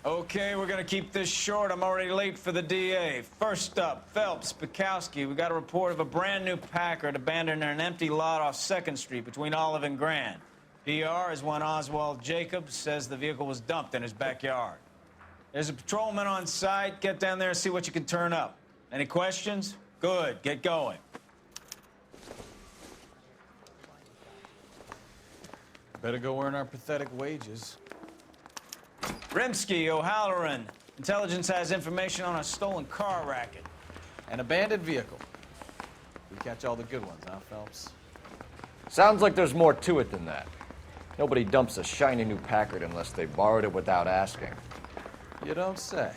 Okay, we're gonna keep this short. I'm already late for the DA. First up, Phelps, Bukowski. We got a report of a brand new Packard abandoned in an empty lot off 2nd Street between Olive and Grand. PR is when Oswald Jacobs says the vehicle was dumped in his backyard. There's a patrolman on site. Get down there and see what you can turn up. Any questions? Good, get going. Better go earn our pathetic wages. Rimsky, O'Halloran. Intelligence has information on a stolen car racket. An abandoned vehicle. We catch all the good ones, huh, Phelps? Sounds like there's more to it than that. Nobody dumps a shiny new Packard unless they borrowed it without asking. You don't say.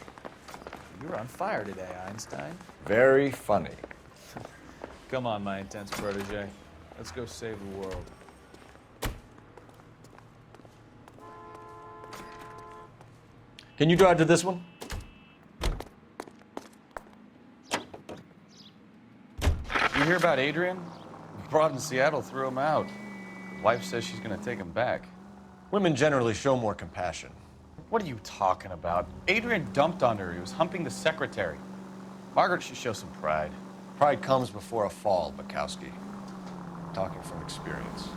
You're on fire today, Einstein. Very funny. Come on, my intense protege. Let's go save the world. Can you drive to this one? You hear about Adrian? Broad in Seattle threw him out. Wife says she's gonna take him back. Women generally show more compassion. What are you talking about? Adrian dumped on her. He was humping the secretary. Margaret should show some pride. Pride comes before a fall, Bukowski. Talking from experience.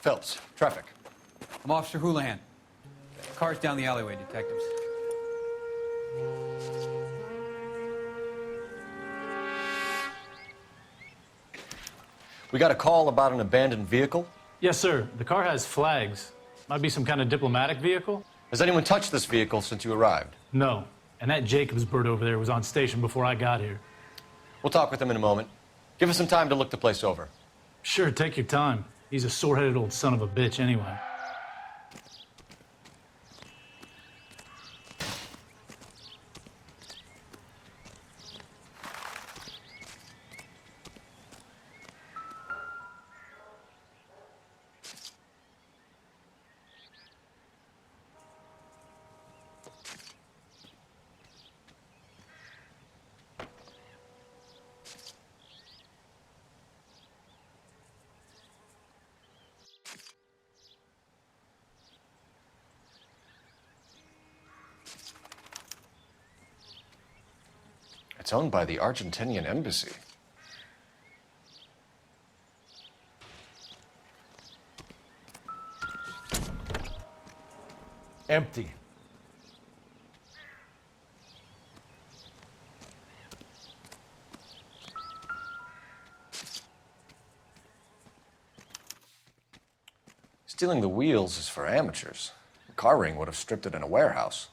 Phelps, traffic. I'm Officer Houlihan. Car's down the alleyway, detectives. We got a call about an abandoned vehicle. Yes, sir. The car has flags. Might be some kind of diplomatic vehicle. Has anyone touched this vehicle since you arrived? No. And that Jacobs bird over there was on station before I got here. We'll talk with him in a moment. Give us some time to look the place over. Sure, take your time. He's a sore-headed old son of a bitch anyway. It's owned by the Argentinian embassy. Empty. Stealing the wheels is for amateurs. The car ring would have stripped it in a warehouse.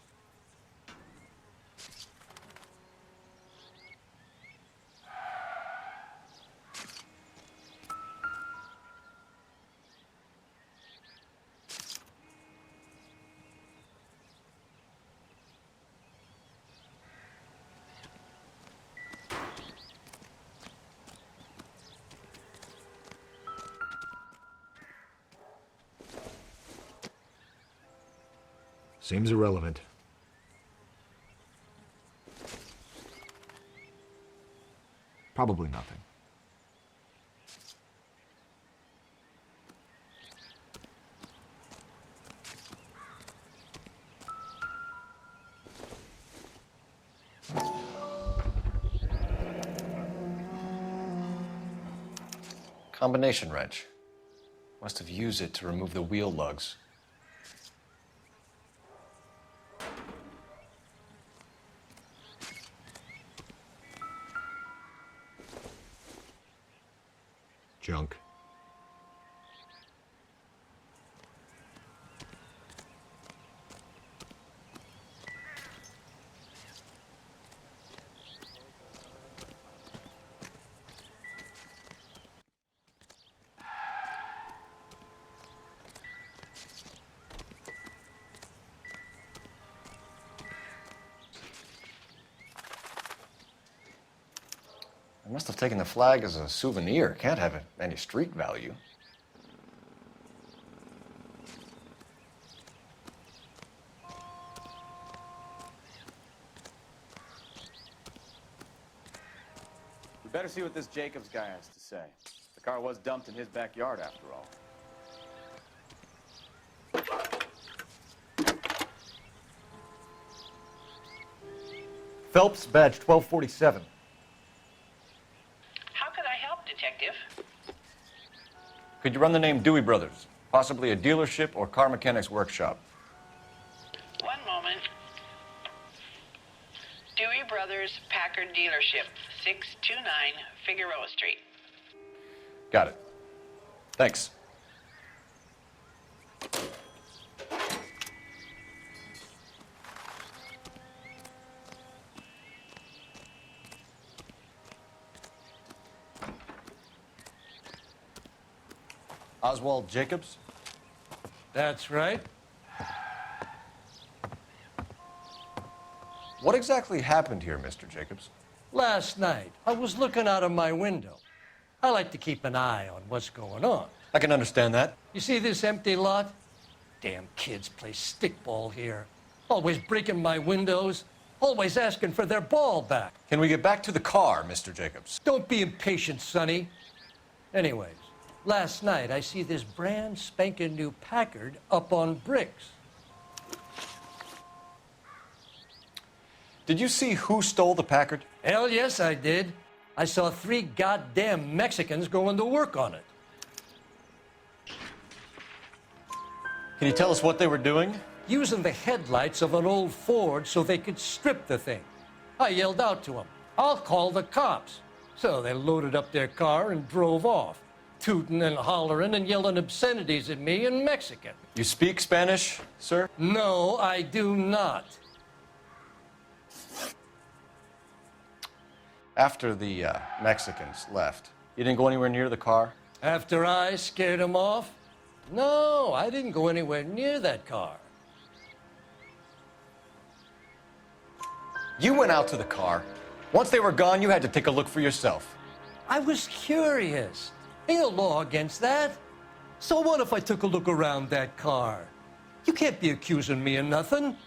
Seems irrelevant. Probably nothing. Combination wrench. Must have used it to remove the wheel lugs. Junk. I must have taken the flag as a souvenir. Can't have any street value. Better see what this Jacobs guy has to say. The car was dumped in his backyard, after all. Phelps, badge 1247. How can I help, Detective? Could you run the name Dewey Brothers? Possibly a dealership or car mechanics workshop. One moment. Dewey Brothers Packard Dealership, 629 Figueroa Street. Got it. Thanks. Oswald Jacobs? That's right. What exactly happened here, Mr. Jacobs? Last night, I was looking out of my window. I like to keep an eye on what's going on. I can understand that. You see this empty lot? Damn kids play stickball here. Always breaking my windows, always asking for their ball back. Can we get back to the car, Mr. Jacobs? Don't be impatient, Sonny. Anyways, last night I see this brand spanking new Packard up on bricks. Did you see who stole the Packard? Hell yes, I did. I saw 3 goddamn Mexicans going to work on it. Can you tell us what they were doing? Using the headlights of an old Ford so they could strip the thing. I yelled out to them, "I'll call the cops." So they loaded up their car and drove off, tooting and hollering and yelling obscenities at me in Mexican. You speak Spanish, sir? No, I do not. After the Mexicans left, you didn't go anywhere near the car? After I scared them off? No, I didn't go anywhere near that car. You went out to the car. Once they were gone, you had to take a look for yourself. I was curious. Ain't no law against that. So what if I took a look around that car? You can't be accusing me of nothing.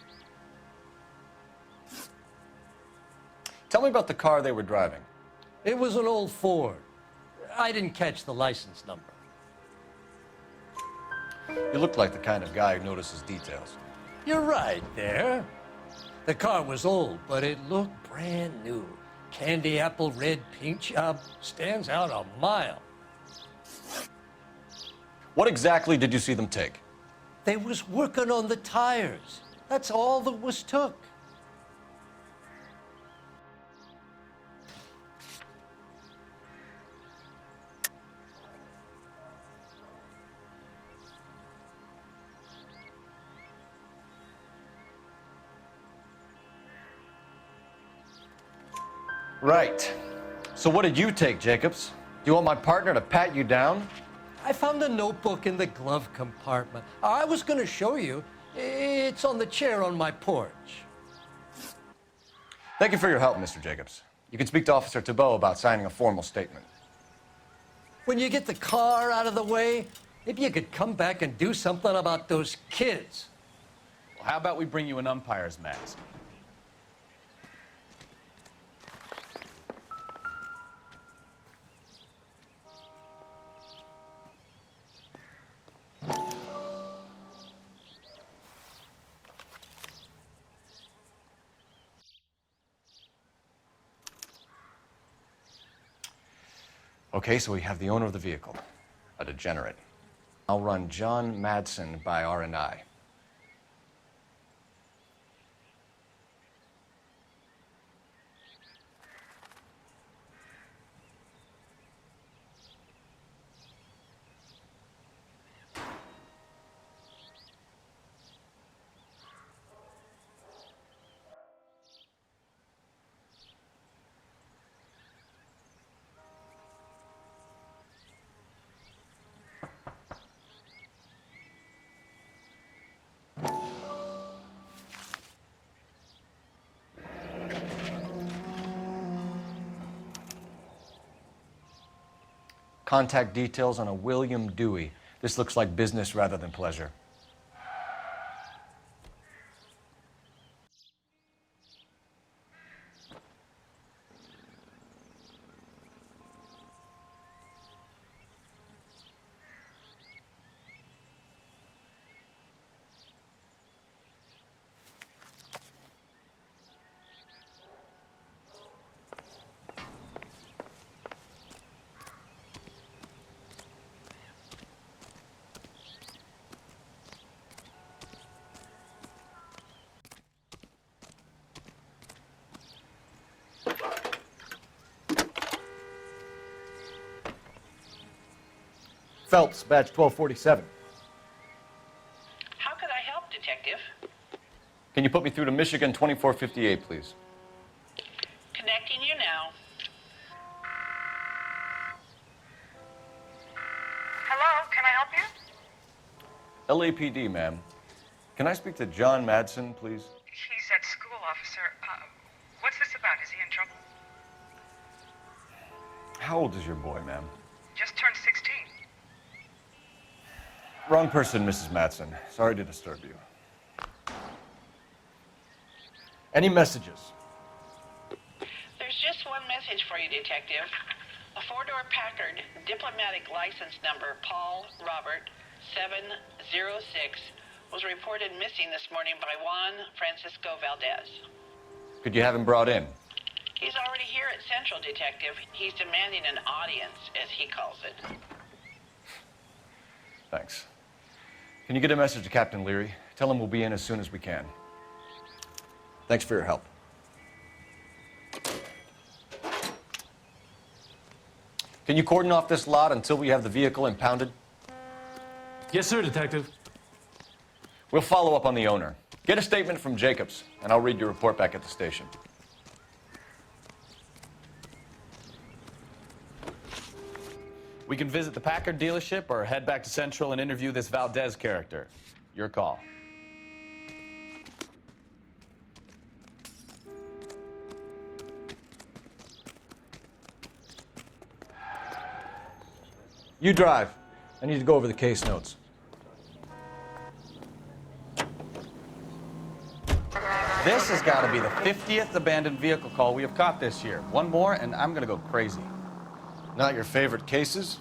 Tell me about the car they were driving. It was an old Ford. I didn't catch the license number. You look like the kind of guy who notices details. You're right there. The car was old, but it looked brand new. Candy apple red paint job stands out a mile. What exactly did you see them take? They was working on the tires. That's all that was took. Right. So what did you take, Jacobs? Do you want my partner to pat you down? I found a notebook in the glove compartment. I was going to show you. It's on the chair on my porch. Thank you for your help, Mr. Jacobs. You can speak to Officer Thibault about signing a formal statement. When you get the car out of the way, maybe you could come back and do something about those kids. Well, how about we bring you an umpire's mask? Okay, so we have the owner of the vehicle, a degenerate. I'll run John Madsen by R&I. Contact details on a William Dewey. This looks like business rather than pleasure. Phelps, badge 1247. How could I help, Detective? Can you put me through to Michigan 2458, please? Connecting you now. Hello, can I help you? LAPD, ma'am. Can I speak to John Madsen, please? He's at school, officer. What's this about? Is he in trouble? How old is your boy, ma'am? Just turned 16. Wrong person, Mrs. Madsen. Sorry to disturb you. Any messages? There's just one message for you, Detective. A four-door Packard, diplomatic license number Paul Robert 706, was reported missing this morning by Juan Francisco Valdez. Could you have him brought in? He's already here at Central, Detective. He's demanding an audience, as he calls it. Thanks. Can you get a message to Captain Leary? Tell him we'll be in as soon as we can. Thanks for your help. Can you cordon off this lot until we have the vehicle impounded? Yes, sir, Detective. We'll follow up on the owner. Get a statement from Jacobs, and I'll read your report back at the station. We can visit the Packard dealership or head back to Central and interview this Valdez character. Your call. You drive. I need to go over the case notes. This has got to be the 50th abandoned vehicle call we have caught this year. One more, and I'm going to go crazy. Not your favorite cases?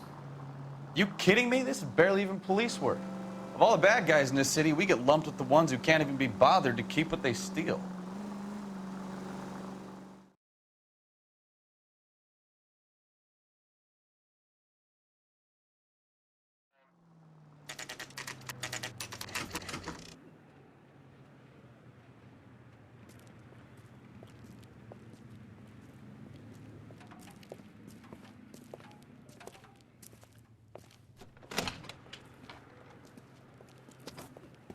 You kidding me? This is barely even police work. Of all the bad guys in this city, we get lumped with the ones who can't even be bothered to keep what they steal.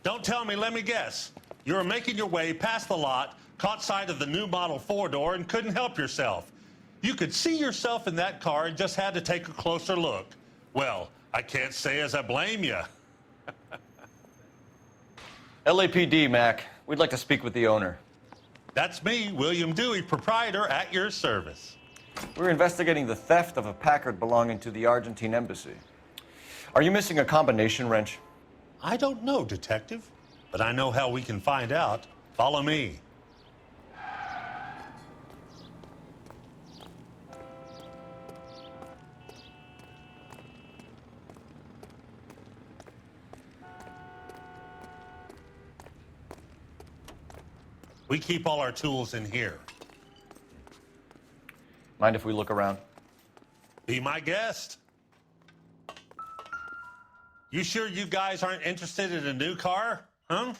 Don't tell me, let me guess. You were making your way past the lot, caught sight of the new model four-door, and couldn't help yourself. You could see yourself in that car and just had to take a closer look. Well, I can't say as I blame you. LAPD, Mac. We'd like to speak with the owner. That's me, William Dewey, proprietor, at your service. We're investigating the theft of a Packard belonging to the Argentine embassy. Are you missing a combination wrench? I don't know, Detective, but I know how we can find out. Follow me. We keep all our tools in here. Mind if we look around? Be my guest. You sure you guys aren't interested in a new car? Huh?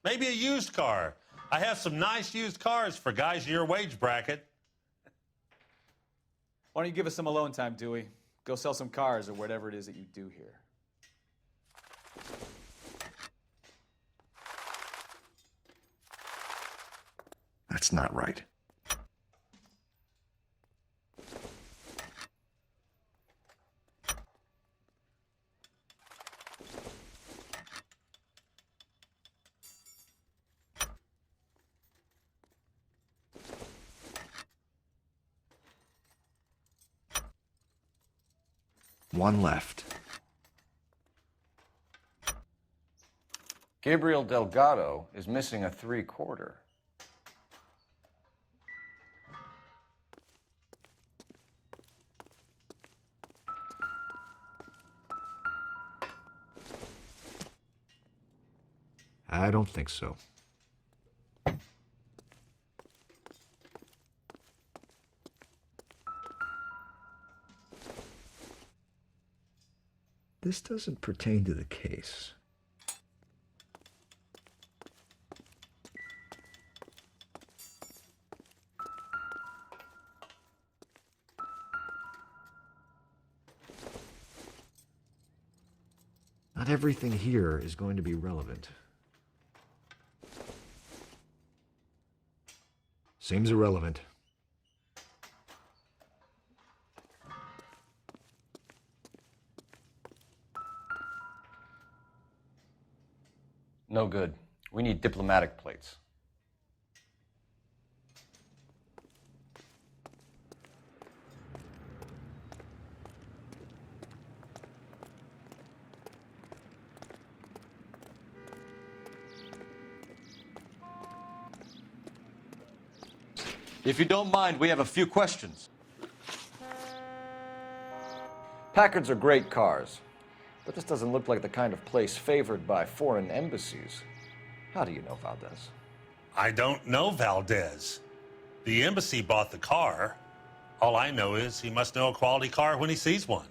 Maybe a used car. I have some nice used cars for guys in your wage bracket. Why don't you give us some alone time, Dewey? Go sell some cars or whatever it is that you do here. That's not right. One left. Gabriel Delgado is missing a 3/4. I don't think so. This doesn't pertain to the case. Not everything here is going to be relevant. Seems irrelevant. No good. We need diplomatic plates. If you don't mind, we have a few questions. Packards are great cars, but this doesn't look like the kind of place favored by foreign embassies. How do you know Valdez? I don't know Valdez. The embassy bought the car. All I know is he must know a quality car when he sees one.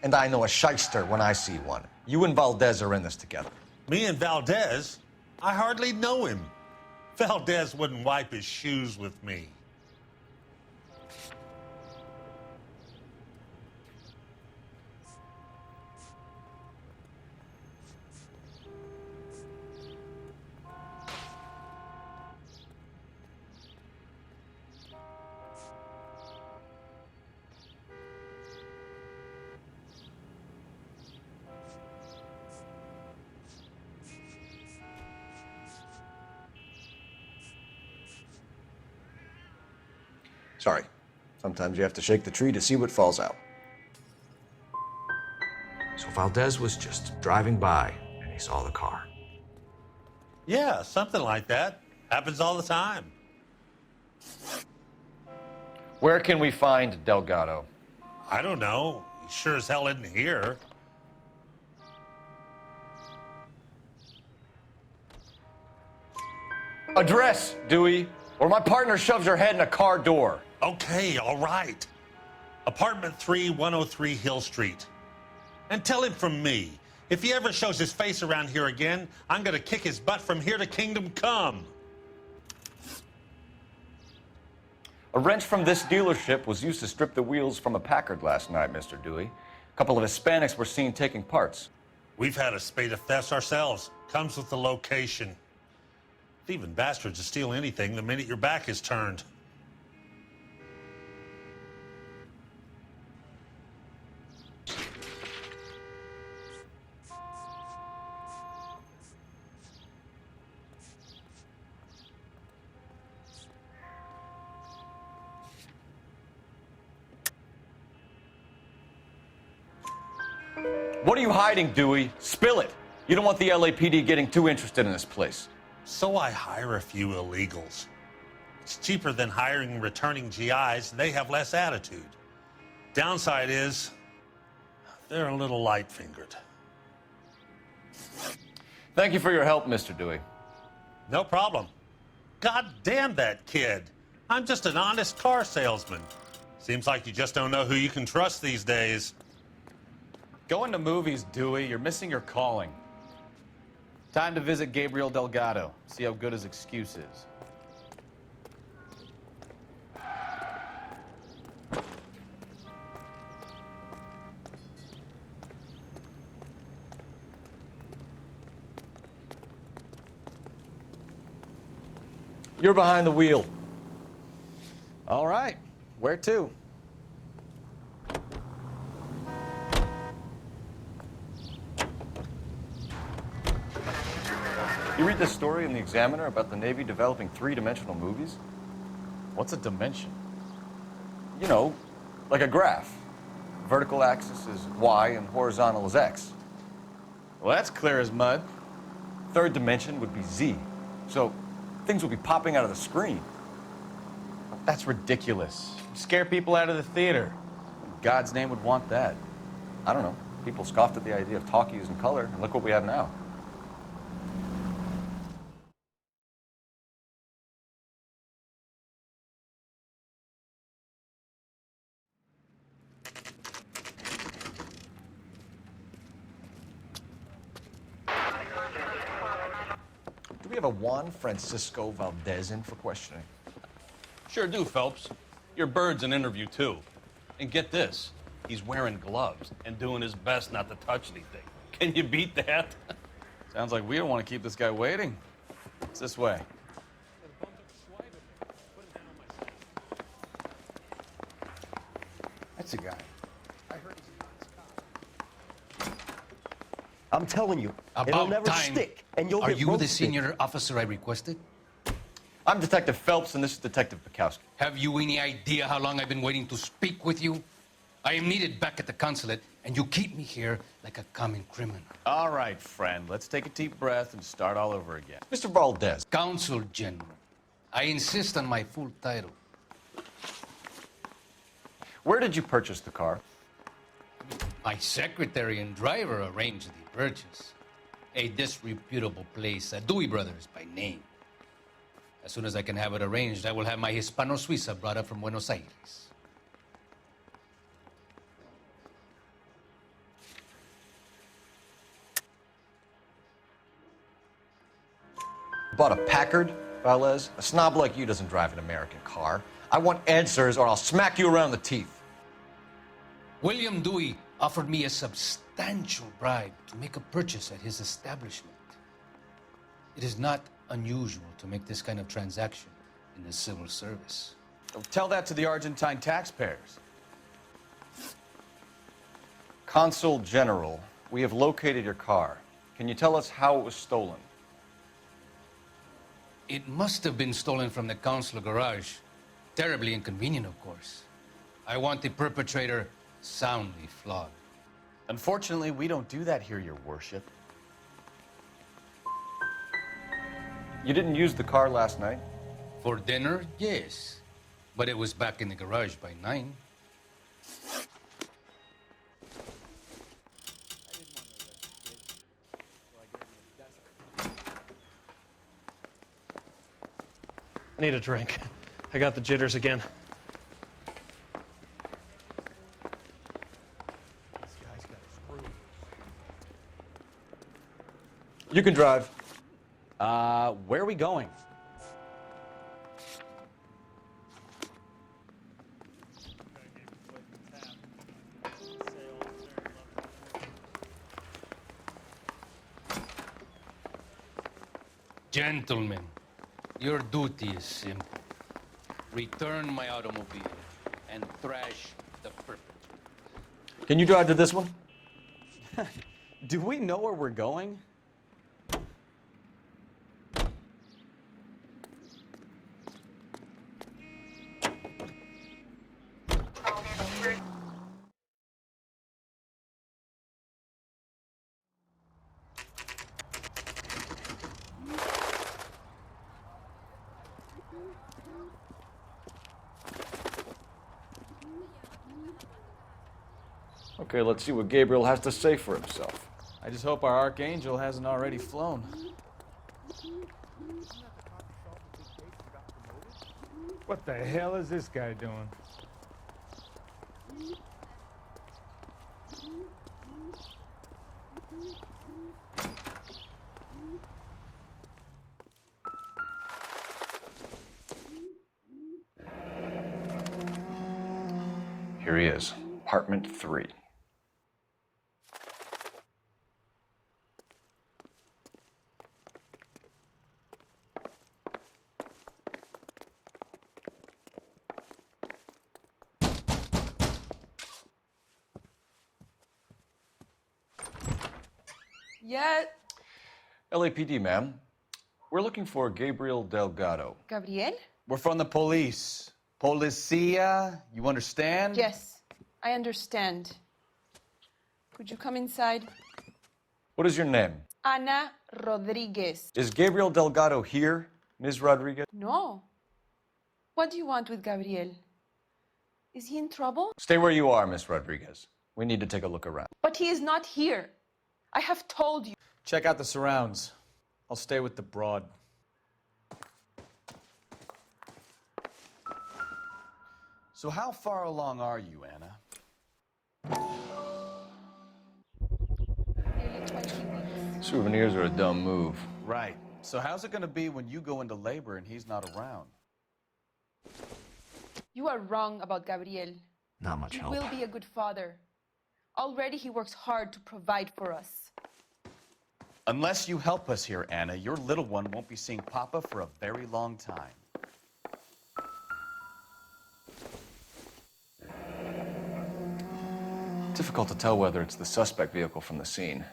And I know a shyster when I see one. You and Valdez are in this together. Me and Valdez? I hardly know him. Valdez wouldn't wipe his shoes with me. Sorry. Sometimes you have to shake the tree to see what falls out. So Valdez was just driving by and he saw the car. Yeah, something like that. Happens all the time. Where can we find Delgado? I don't know. He sure as hell isn't here. Address, Dewey, or my partner shoves your head in a car door. Okay, all right. Apartment 3, 103 Hill Street. And tell him from me, if he ever shows his face around here again, I'm gonna kick his butt from here to Kingdom Come. A wrench from this dealership was used to strip the wheels from a Packard last night, Mr. Dewey. A couple of Hispanics were seen taking parts. We've had a spate of thefts ourselves. Comes with the location. Thieving bastards will steal anything the minute your back is turned. What are you hiding, Dewey? Spill it. You don't want the LAPD getting too interested in this place. So I hire a few illegals. It's cheaper than hiring returning GIs, and they have less attitude. Downside is, they're a little light-fingered. Thank you for your help, Mr. Dewey. No problem. God damn that kid. I'm just an honest car salesman. Seems like you just don't know who you can trust these days. Going to movies, Dewey. You're missing your calling. Time to visit Gabriel Delgado. See how good his excuse is. You're behind the wheel. All right. Where to? You read this story in the Examiner about the Navy developing three-dimensional movies? What's a dimension? You know, like a graph. Vertical axis is Y and horizontal is X. Well, that's clear as mud. Third dimension would be Z. So things would be popping out of the screen. That's ridiculous. You scare people out of the theater. In God's name would want that. I don't know. People scoffed at the idea of talkies in color, and look what we have now. we have a Juan Francisco Valdez in for questioning? Sure do, Phelps. Your bird's an interview, too. And get this, he's wearing gloves and doing his best not to touch anything. Can you beat that? Sounds like we don't want to keep this guy waiting. It's this way. That's the guy. I'm telling you, it'll never stick, and you'll Are get you the roasted. senior officer I requested? I'm Detective Phelps, and this is Detective Bukowski. Have you any idea how long I've been waiting to speak with you? I am needed back at the consulate, and you keep me here like a common criminal. All right, friend. Let's take a deep breath and start all over again. Mr. Valdez. Consul General. I insist on my full title. Where did you purchase the car? My secretary and driver arranged the purchase. A disreputable place, Dewey Brothers by name. As soon as I can have it arranged, I will have my Hispano Suiza brought up from Buenos Aires. Bought a Packard, Valdez? A snob like you doesn't drive an American car. I want answers or I'll smack you around the teeth. William Dewey offered me a substantial bribe to make a purchase at his establishment. It is not unusual to make this kind of transaction in the civil service. Tell that to the Argentine taxpayers. Consul General, we have located your car. Can you tell us how it was stolen? It must have been stolen from the consular garage. Terribly inconvenient, of course. I want the perpetrator soundly flogged. Unfortunately, we don't do that here, Your Worship. You didn't use the car last night? For dinner, yes. But it was back in the garage by 9. I need a drink. I got the jitters again. You can drive. Where are we going? Gentlemen, your duty is simple. Return my automobile and thrash the perpetrator. Can you drive to this one? Do we know where we're going? Okay, let's see what Gabriel has to say for himself. I just hope our archangel hasn't already flown. What the hell is this guy doing? Here he is, apartment 3. Yeah. LAPD, ma'am. We're looking for Gabriel Delgado. Gabriel? We're from the police. Policia, you understand? Yes, I understand. Could you come inside? What is your name? Ana Rodriguez. Is Gabriel Delgado here, Ms. Rodriguez? No. What do you want with Gabriel? Is he in trouble? Stay where you are, Ms. Rodriguez. We need to take a look around. But he is not here. I have told you. Check out the surrounds. I'll stay with the broad. So how far along are you, Anna? Nearly 20 weeks. Souvenirs are a dumb move. Right. So how's it going to be when you go into labor and he's not around? You are wrong about Gabriel. Not much He help. will be a good father. Already he works hard to provide for us. Unless you help us here, Anna, your little one won't be seeing Papa for a very long time. Difficult to tell whether it's the suspect vehicle from the scene.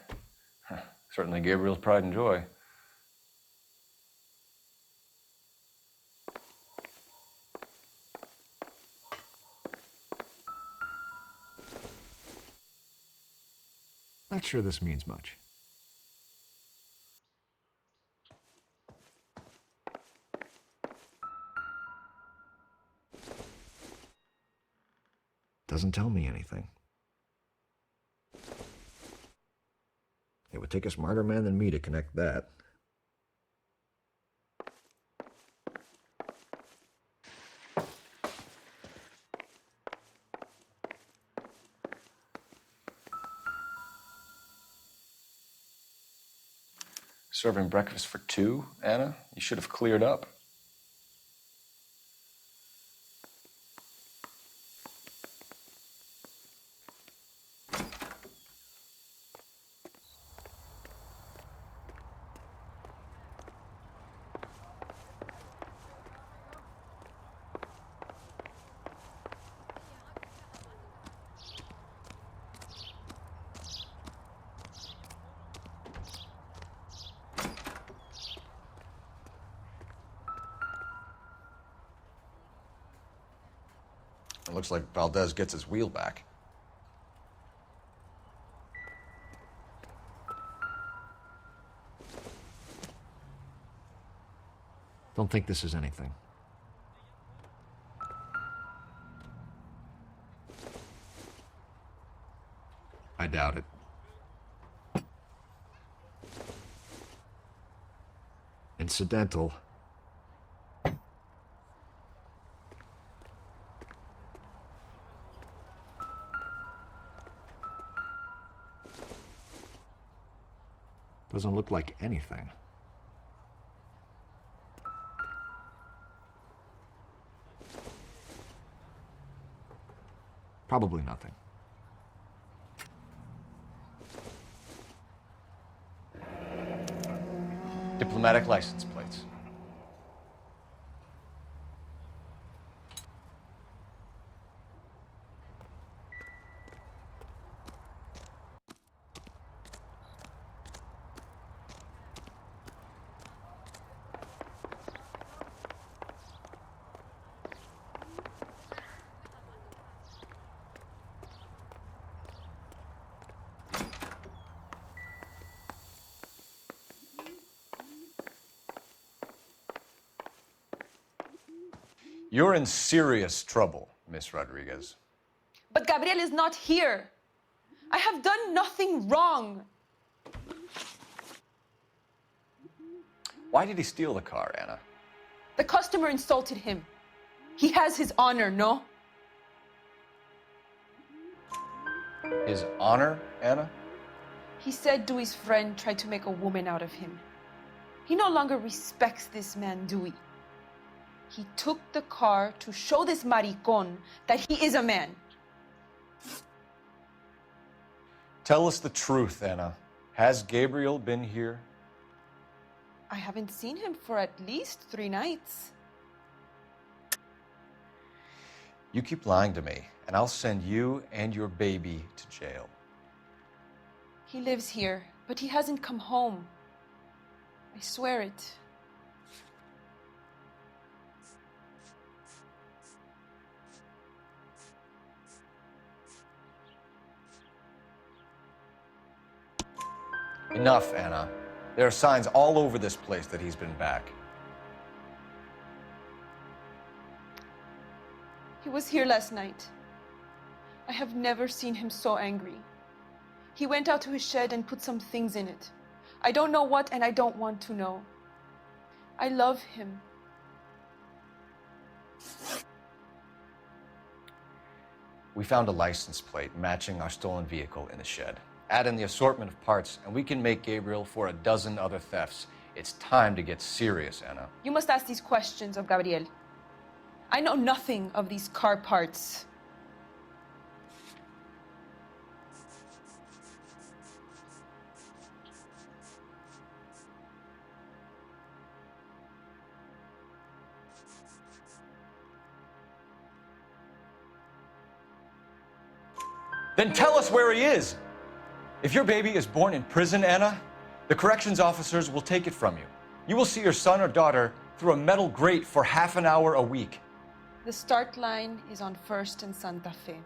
Certainly Gabriel's pride and joy. Not sure this means much. Doesn't tell me anything. It would take a smarter man than me to connect that. Serving breakfast for two, Anna? You should have cleared up. It looks like Valdez gets his wheel back. Don't think this is anything. I doubt it. Incidental. Doesn't look like anything. Probably nothing. Diplomatic license plates. You're in serious trouble, Miss Rodriguez. But Gabriel is not here. I have done nothing wrong. Why did he steal the car, Anna? The customer insulted him. He has his honor, no? His honor, Anna? He said Dewey's friend tried to make a woman out of him. He no longer respects this man, Dewey. He took the car to show this maricón that he is a man. Tell us the truth, Anna. Has Gabriel been here? I haven't seen him for at least 3 nights. You keep lying to me, and I'll send you and your baby to jail. He lives here, but he hasn't come home. I swear it. Enough, Anna. There are signs all over this place that he's been back. He was here last night. I have never seen him so angry. He went out to his shed and put some things in it. I don't know what, and I don't want to know. I love him. We found a license plate matching our stolen vehicle in the shed. Add in the assortment of parts, and we can make Gabriel for a dozen other thefts It's time to get serious, Anna. You must ask these questions of Gabriel. I know nothing of these car parts. Then tell us where he is. If your baby is born in prison, Anna, the corrections officers will take it from you. You will see your son or daughter through a metal grate for half an hour a week. The start line is on 1st and Santa Fe.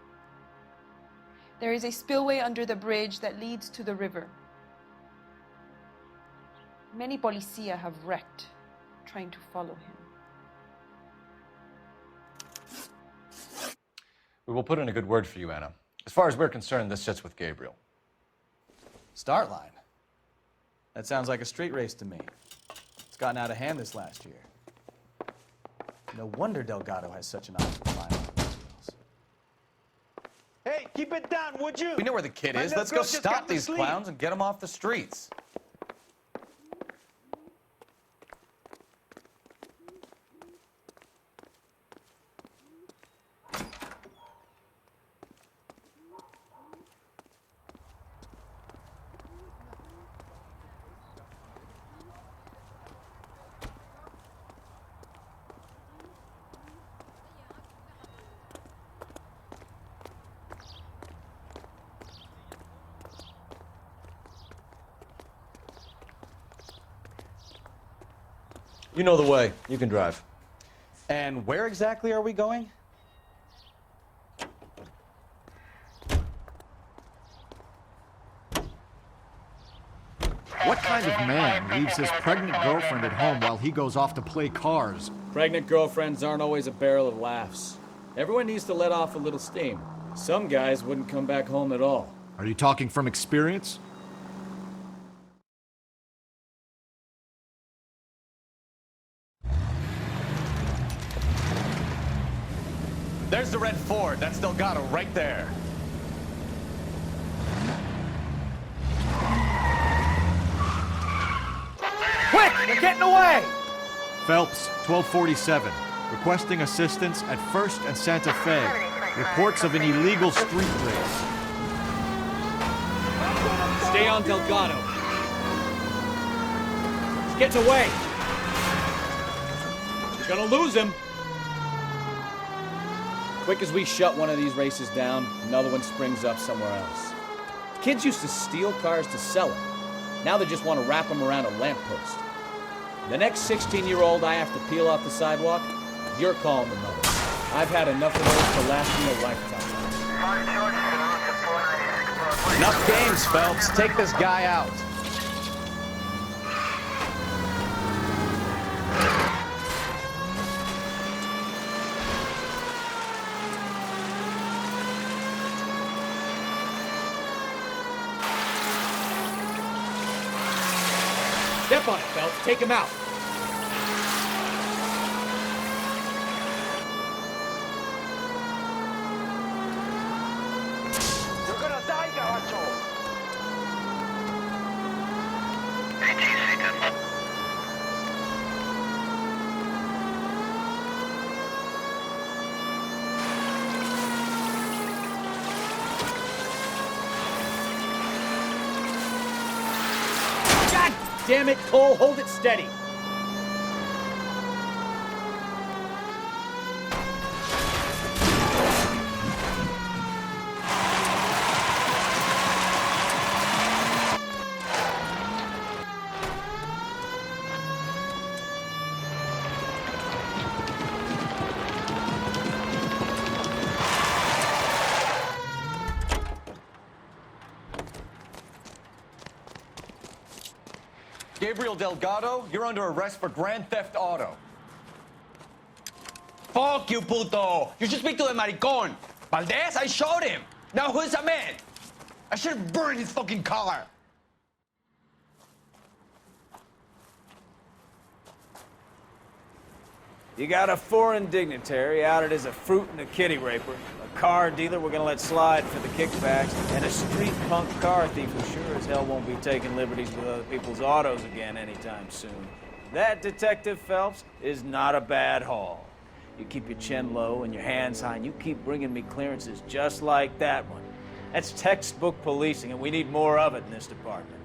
There is a spillway under the bridge that leads to the river. Many policia have wrecked trying to follow him. We will put in a good word for you, Anna. As far as we're concerned, this sits with Gabriel. Start line. That sounds like a street race to me. It's gotten out of hand this last year. No wonder Delgado has such an eye for violence. Hey, keep it down, would you? We know where the kid is. Let's go stop these clowns and get them off the streets. You know the way. You can drive. And where exactly are we going? What kind of man leaves his pregnant girlfriend at home while he goes off to play cars? Pregnant girlfriends aren't always a barrel of laughs. Everyone needs to let off a little steam. Some guys wouldn't come back home at all. Are you talking from experience? There's the red Ford. That's Delgado right there. Quick! They're getting away! Phelps, 1247. Requesting assistance at 1st and Santa Fe. Reports of an illegal street race. Stay on Delgado. He's getting away. You're gonna lose him. Quick as we shut one of these races down, another one springs up somewhere else. Kids used to steal cars to sell them. Now they just want to wrap them around a lamppost. The next 16-year-old I have to peel off the sidewalk, you're calling the mother. I've had enough of those to last me a lifetime. Enough games, Phelps. Take this guy out. Step on it, Phelps. Take him out. You're gonna die, Garacho! Damn it, Cole, hold it steady. Gabriel Delgado, you're under arrest for grand theft auto. Fuck you, puto! You should speak to the maricon. Valdez, I showed him. Now who's the man? I should burn his fucking car. You got a foreign dignitary outed as a fruit and a kitty raper, a car dealer we're gonna let slide for the kickbacks, and a street punk car thief who sure as hell won't be taking liberties with other people's autos again anytime soon. That, Detective Phelps, is not a bad haul. You keep your chin low and your hands high, and you keep bringing me clearances just like that one. That's textbook policing, and we need more of it in this department.